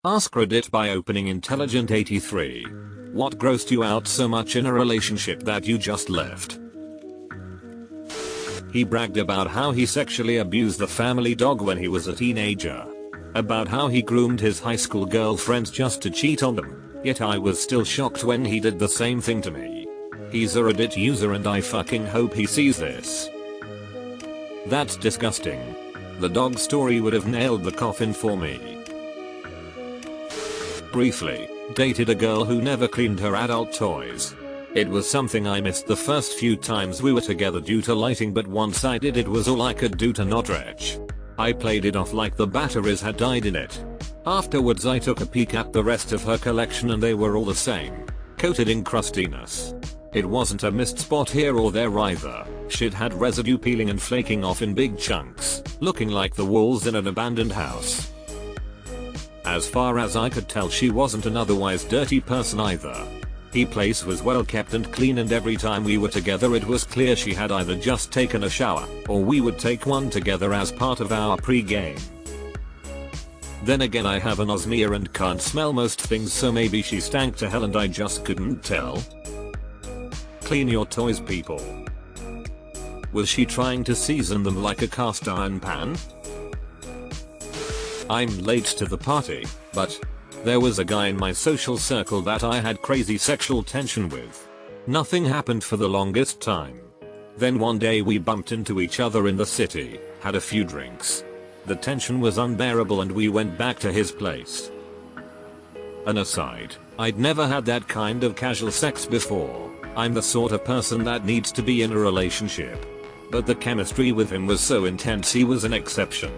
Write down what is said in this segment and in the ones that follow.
AskReddit by opening intelligent 83. What grossed you out so much in a relationship that you just left? He bragged about how he sexually abused the family dog when he was a teenager. About how he groomed his high school girlfriends just to cheat on them, yet I was still shocked when he did the same thing to me. He's a Reddit user and I fucking hope he sees this. That's disgusting. The dog story would have nailed the coffin for me. Briefly, dated a girl who never cleaned her adult toys. It was something I missed the first few times we were together due to lighting, but once I did it was all I could do to not retch. I played it off like the batteries had died in it. Afterwards I took a peek at the rest of her collection and they were all the same. Coated in crustiness. It wasn't a missed spot here or there either. Shit had residue peeling and flaking off in big chunks, looking like the walls in an abandoned house. As far as I could tell, she wasn't an otherwise dirty person either. Her place was well kept and clean, and every time we were together it was clear she had either just taken a shower, or we would take one together as part of our pre-game. Then again, I have an osmia and can't smell most things, so maybe she stank to hell and I just couldn't tell. Clean your toys, people. Was she trying to season them like a cast iron pan? I'm late to the party, but there was a guy in my social circle that I had crazy sexual tension with. Nothing happened for the longest time. Then one day we bumped into each other in the city, had a few drinks. The tension was unbearable and we went back to his place. An aside, I'd never had that kind of casual sex before. I'm the sort of person that needs to be in a relationship. But the chemistry with him was so intense, he was an exception.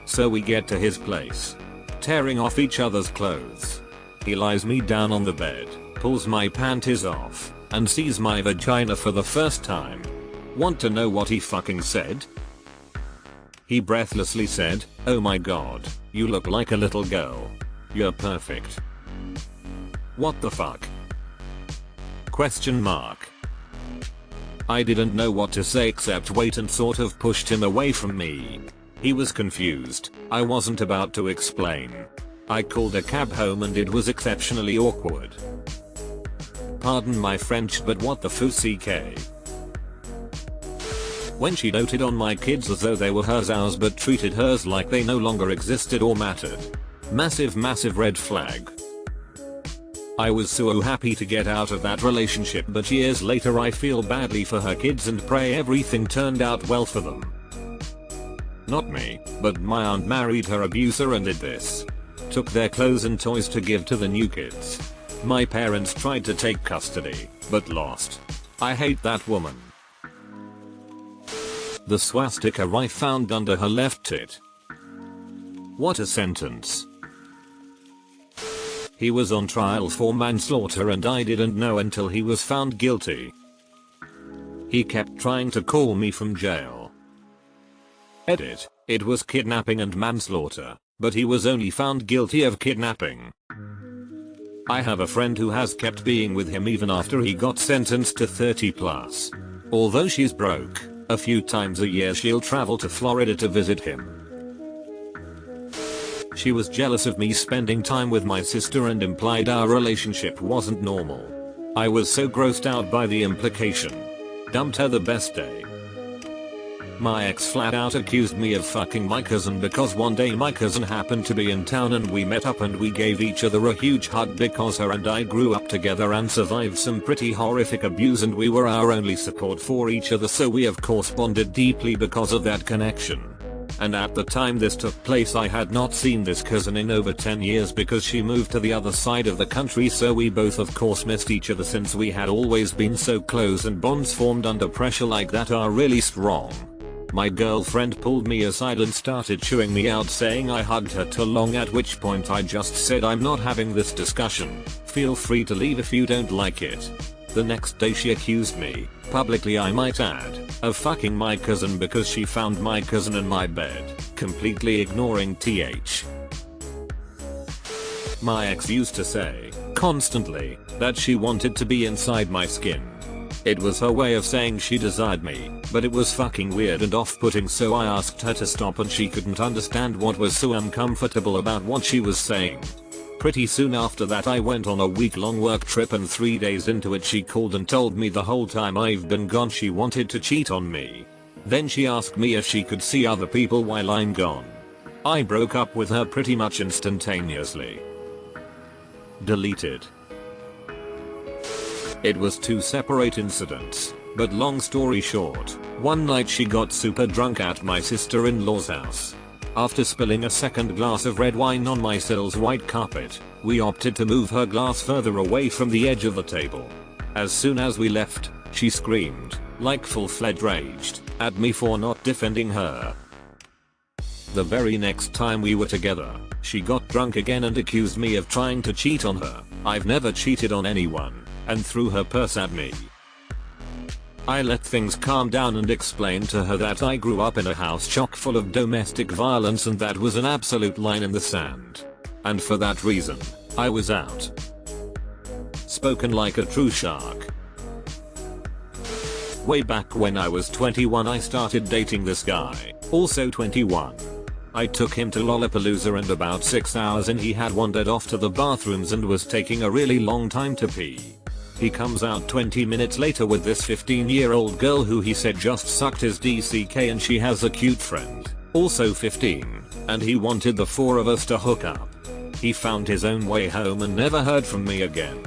So we get to his place, tearing off each other's clothes. He lies me down on the bed, pulls my panties off, and sees my vagina for the first time. Want to know what he fucking said? He breathlessly said, "Oh my god, you look like a little girl. You're perfect." What the fuck? Question mark. I didn't know what to say except wait and sort of pushed him away from me. He was confused. I wasn't about to explain. I called a cab home and it was exceptionally awkward. Pardon my French, but what the fuck? When she doted on my kids as though they were ours but treated hers like they no longer existed or mattered. Massive red flag. I was so happy to get out of that relationship, but years later I feel badly for her kids and pray everything turned out well for them. Not me, but my aunt married her abuser and did this. Took their clothes and toys to give to the new kids. My parents tried to take custody, but lost. I hate that woman. The swastika I found under her left tit. What a sentence. He was on trial for manslaughter and I didn't know until he was found guilty. He kept trying to call me from jail. Edit. It was kidnapping and manslaughter, but he was only found guilty of kidnapping. I have a friend who has kept being with him even after he got sentenced to 30+. Although she's broke, a few times a year she'll travel to Florida to visit him. She was jealous of me spending time with my sister and implied our relationship wasn't normal. I was so grossed out by the implication. Dumped her the best day. My ex flat out accused me of fucking my cousin because one day my cousin happened to be in town and we met up and we gave each other a huge hug because her and I grew up together and survived some pretty horrific abuse and we were our only support for each other, so we of course bonded deeply because of that connection. And at the time this took place I had not seen this cousin in over 10 years because she moved to the other side of the country, so we both of course missed each other since we had always been so close, and bonds formed under pressure like that are really strong. My girlfriend pulled me aside and started chewing me out saying I hugged her too long, at which point I just said, "I'm not having this discussion. Feel free to leave if you don't like it." The next day she accused me, publicly I might add, of fucking my cousin because she found my cousin in my bed, completely ignoring th. My ex used to say, constantly, that she wanted to be inside my skin. It was her way of saying she desired me, but it was fucking weird and off-putting, so I asked her to stop and she couldn't understand what was so uncomfortable about what she was saying. Pretty soon after that I went on a week-long work trip, and 3 days into it she called and told me the whole time I've been gone she wanted to cheat on me. Then she asked me if she could see other people while I'm gone. I broke up with her pretty much instantaneously. Deleted. It was 2 separate incidents, but long story short, one night she got super drunk at my sister-in-law's house. After spilling a second glass of red wine on my Sill's white carpet, we opted to move her glass further away from the edge of the table. As soon as we left, she screamed, like full-fledged raged, at me for not defending her. The very next time we were together, she got drunk again and accused me of trying to cheat on her. I've never cheated on anyone, and threw her purse at me. I let things calm down and explained to her that I grew up in a house chock full of domestic violence and that was an absolute line in the sand. And for that reason, I was out. Spoken like a true shark. Way back when I was 21 I started dating this guy, also 21. I took him to Lollapalooza and about 6 hours in he had wandered off to the bathrooms and was taking a really long time to pee. He comes out 20 minutes later with this 15-year-old girl who he said just sucked his DCK, and she has a cute friend, also 15, and he wanted the 4 of us to hook up. He found his own way home and never heard from me again.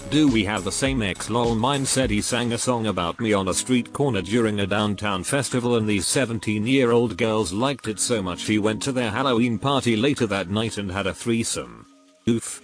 Do we have the same ex? Lol. Mine said he sang a song about me on a street corner during a downtown festival and these 17-year-old girls liked it so much he went to their Halloween party later that night and had a threesome. Oof.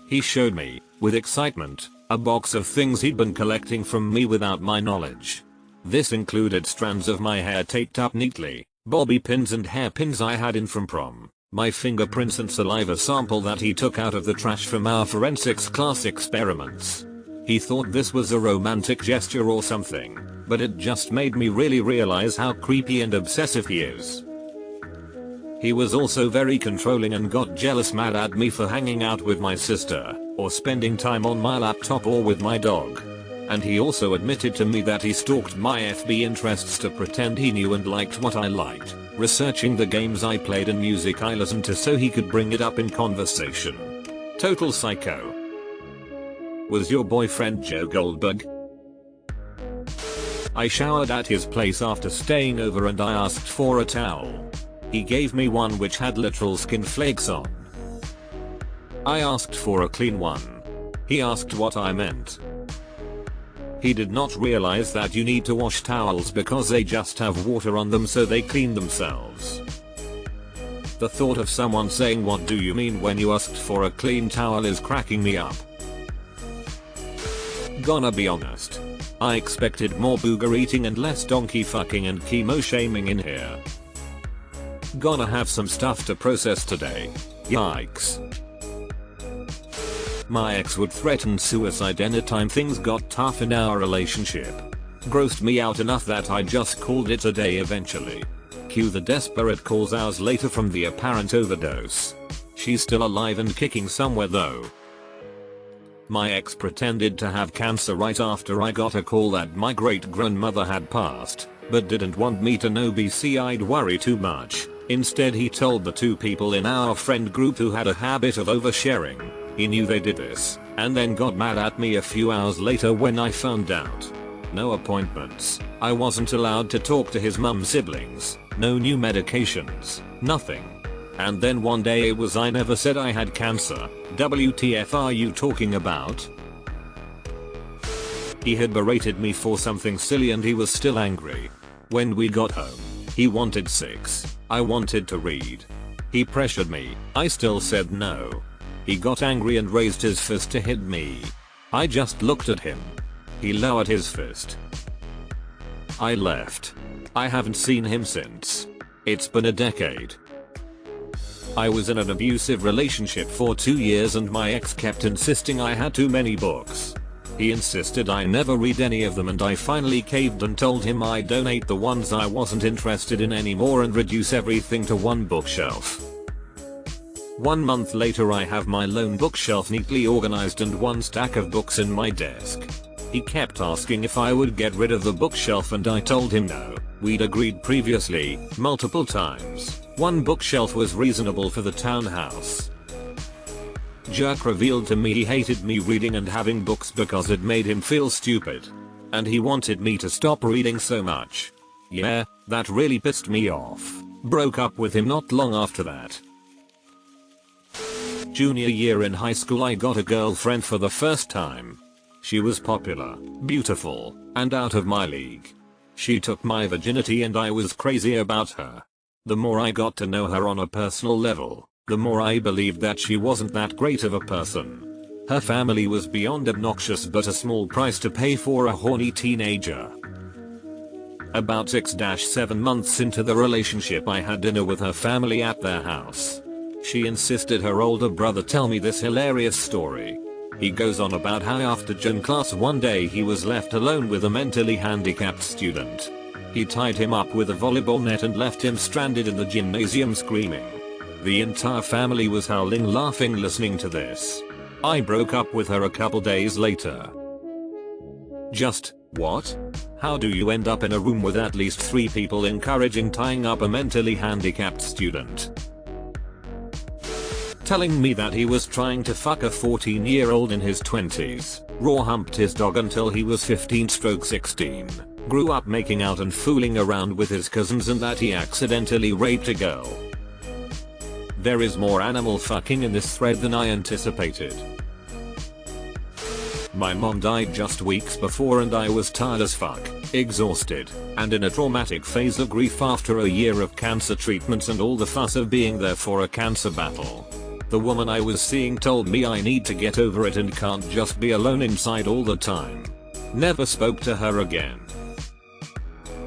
He showed me, with excitement, a box of things he'd been collecting from me without my knowledge. This included strands of my hair taped up neatly, bobby pins and hairpins I had in from prom, my fingerprints and saliva sample that he took out of the trash from our forensics class experiments. He thought this was a romantic gesture or something, but it just made me really realize how creepy and obsessive he is. He was also very controlling and got jealous mad at me for hanging out with my sister, or spending time on my laptop or with my dog. And he also admitted to me that he stalked my FB interests to pretend he knew and liked what I liked, researching the games I played and music I listened to so he could bring it up in conversation. Total psycho. Was your boyfriend Joe Goldberg? I showered at his place after staying over and I asked for a towel. He gave me one which had literal skin flakes on. I asked for a clean one. He asked what I meant. He did not realize that you need to wash towels because they just have water on them so they clean themselves. The thought of someone saying "what do you mean when you asked for a clean towel" is cracking me up. Gonna be honest. I expected more booger eating and less donkey fucking and chemo shaming in here. Gonna have some stuff to process today. Yikes. My ex would threaten suicide anytime things got tough in our relationship. Grossed me out enough that I just called it a day eventually. Cue the desperate calls hours later from the apparent overdose. She's still alive and kicking somewhere though. My ex pretended to have cancer right after I got a call that my great-grandmother had passed, but didn't want me to know because I'd worry too much. Instead he told the 2 people in our friend group who had a habit of oversharing. He knew they did this, and then got mad at me a few hours later when I found out. No appointments, I wasn't allowed to talk to his mum's siblings, no new medications, nothing. And then one day it was "I never said I had cancer, WTF are you talking about?" He had berated me for something silly and he was still angry. When we got home, he wanted 6. I wanted to read. He pressured me. I still said no. He got angry and raised his fist to hit me. I just looked at him. He lowered his fist. I left. I haven't seen him since. It's been a decade. I was in an abusive relationship for 2 years and my ex kept insisting I had too many books. He insisted I never read any of them and I finally caved and told him I'd donate the ones I wasn't interested in anymore and reduce everything to one bookshelf. 1 month later I have my lone bookshelf neatly organized and one stack of books in my desk. He kept asking if I would get rid of the bookshelf and I told him no. We'd agreed previously, multiple times. One bookshelf was reasonable for the townhouse. Jerk revealed to me he hated me reading and having books because it made him feel stupid. And he wanted me to stop reading so much. Yeah, that really pissed me off. Broke up with him not long after that. Junior year in high school I got a girlfriend for the first time. She was popular, beautiful, and out of my league. She took my virginity and I was crazy about her. The more I got to know her on a personal level, the more I believed that she wasn't that great of a person. Her family was beyond obnoxious but a small price to pay for a horny teenager. About 6-7 months into the relationship I had dinner with her family at their house. She insisted her older brother tell me this hilarious story. He goes on about how after gym class one day he was left alone with a mentally handicapped student. He tied him up with a volleyball net and left him stranded in the gymnasium screaming. The entire family was howling laughing listening to this. I broke up with her a couple days later. Just, what? How do you end up in a room with at least 3 people encouraging tying up a mentally handicapped student? Telling me that he was trying to fuck a 14-year-old in his 20s, raw humped his dog until he was 15-16, grew up making out and fooling around with his cousins and that he accidentally raped a girl. There is more animal fucking in this thread than I anticipated. My mom died just weeks before and I was tired as fuck, exhausted, and in a traumatic phase of grief after a year of cancer treatments and all the fuss of being there for a cancer battle. The woman I was seeing told me I need to get over it and can't just be alone inside all the time. Never spoke to her again.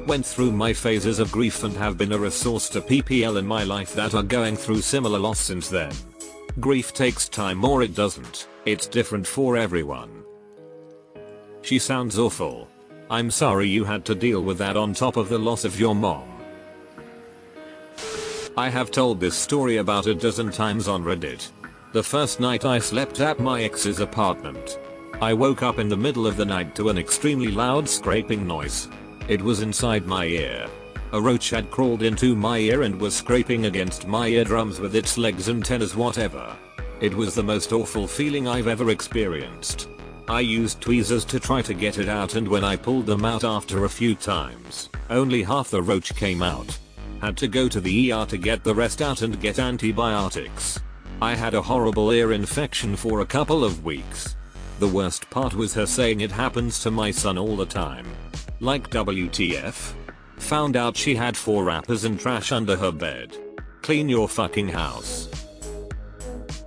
Went through my phases of grief and have been a resource to PPL in my life that are going through similar loss since then. Grief takes time or it doesn't, it's different for everyone. She sounds awful. I'm sorry you had to deal with that on top of the loss of your mom. I have told this story about a dozen times on Reddit. The first night I slept at my ex's apartment. I woke up in the middle of the night to an extremely loud scraping noise. It was inside my ear. A roach had crawled into my ear and was scraping against my eardrums with its legs and tenors whatever. It was the most awful feeling I've ever experienced. I used tweezers to try to get it out and when I pulled them out after a few times, only half the roach came out. Had to go to the ER to get the rest out and get antibiotics. I had a horrible ear infection for a couple of weeks. The worst part was her saying it happens to my son all the time. Like WTF? Found out she had 4 wrappers and trash under her bed. Clean your fucking house.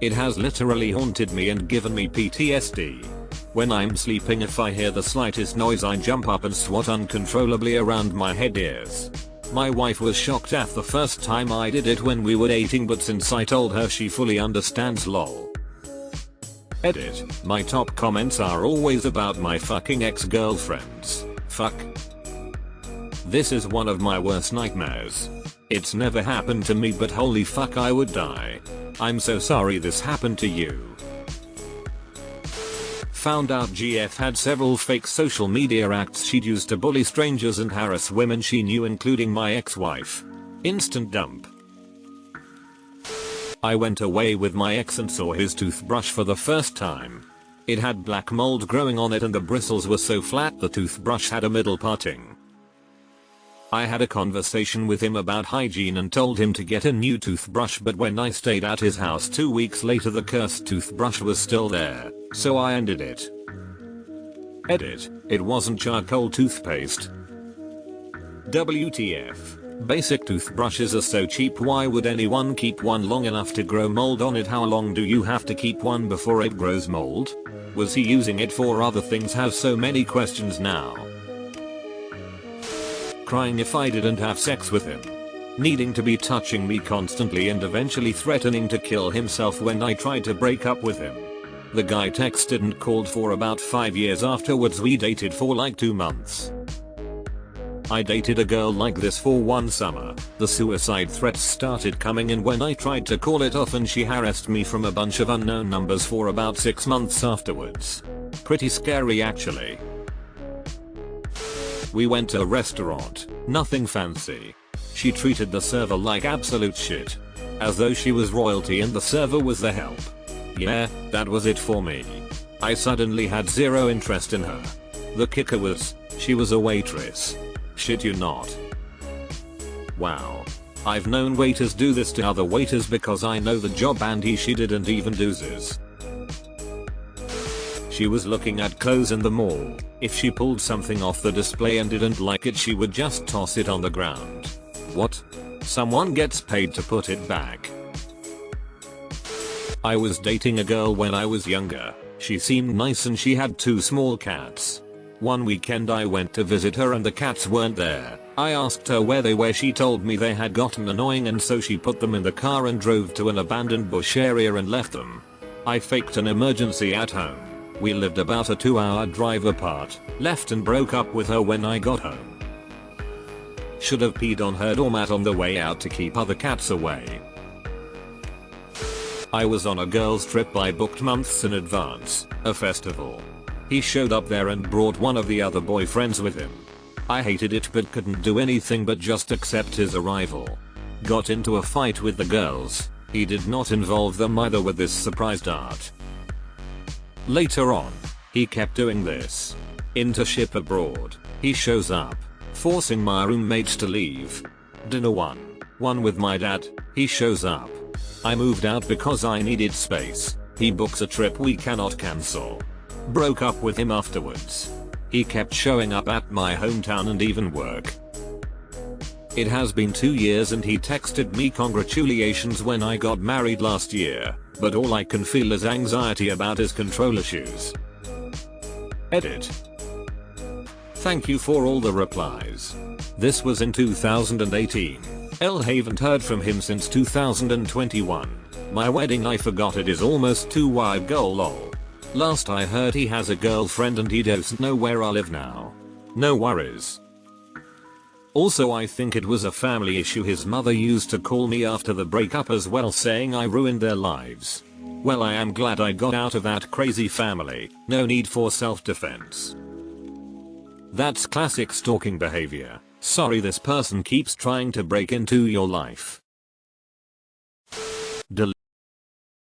It has literally haunted me and given me PTSD. When I'm sleeping if I hear the slightest noise I jump up and swat uncontrollably around my head ears. My wife was shocked at the first time I did it when we were dating but since I told her she fully understands lol. Edit. My top comments are always about my fucking ex-girlfriends. Fuck. This is one of my worst nightmares. It's never happened to me but holy fuck I would die. I'm so sorry this happened to you. Found out GF had several fake social media acts she'd used to bully strangers and harass women she knew including my ex-wife. Instant dump. I went away with my ex and saw his toothbrush for the first time. It had black mold growing on it and the bristles were so flat the toothbrush had a middle parting. I had a conversation with him about hygiene and told him to get a new toothbrush but when I stayed at his house 2 weeks later the cursed toothbrush was still there, so I ended it. Edit. It wasn't charcoal toothpaste. WTF. Basic toothbrushes are so cheap why would anyone keep one long enough to grow mold on it? How long do you have to keep one before it grows mold? Was he using it for other things? Have so many questions now. Crying if I didn't have sex with him. Needing to be touching me constantly and eventually threatening to kill himself when I tried to break up with him. The guy texted and called for about 5 years afterwards. We dated for like 2 months. I dated a girl like this for one summer. The suicide threats started coming in when I tried to call it off, and she harassed me from a bunch of unknown numbers for about 6 months afterwards. Pretty scary actually. We went to a restaurant, nothing fancy. She treated the server like absolute shit. As though she was royalty and the server was the help. Yeah, that was it for me. I suddenly had zero interest in her. The kicker was, she was a waitress. Shit you not. Wow. I've known waiters do this to other waiters because I know the job, and she didn't even do this. She was looking at clothes in the mall. If she pulled something off the display and didn't like it, she would just toss it on the ground. What? Someone gets paid to put it back. I was dating a girl when I was younger. She seemed nice and she had 2 small cats. One weekend I went to visit her and the cats weren't there. I asked her where they were. She told me they had gotten annoying, and so she put them in the car and drove to an abandoned bush area and left them. I faked an emergency at home. We lived about a 2-hour drive apart, left and broke up with her when I got home. Should have peed on her doormat on the way out to keep other cats away. I was on a girls trip I booked months in advance, a festival. He showed up there and brought one of the other boyfriends with him. I hated it but couldn't do anything but just accept his arrival. Got into a fight with the girls. He did not involve them either with this surprise dart. Later on, he kept doing this. Internship abroad. He shows up, forcing my roommates to leave. Dinner one with my dad. He shows up. I moved out because I needed space. He books a trip we cannot cancel. Broke up with him afterwards. He kept showing up at my hometown and even work. It has been 2 years and he texted me congratulations when I got married last year, but all I can feel is anxiety about his control issues. Edit. Thank you for all the replies. This was in 2018. Haven't heard from him since 2021. My wedding, I forgot it, is almost 2 years ago lol. Last I heard he has a girlfriend and he doesn't know where I live now. No worries. Also, I think it was a family issue. His mother used to call me after the breakup as well, saying I ruined their lives. Well, I am glad I got out of that crazy family. No need for self-defense. That's classic stalking behavior. Sorry, this person keeps trying to break into your life.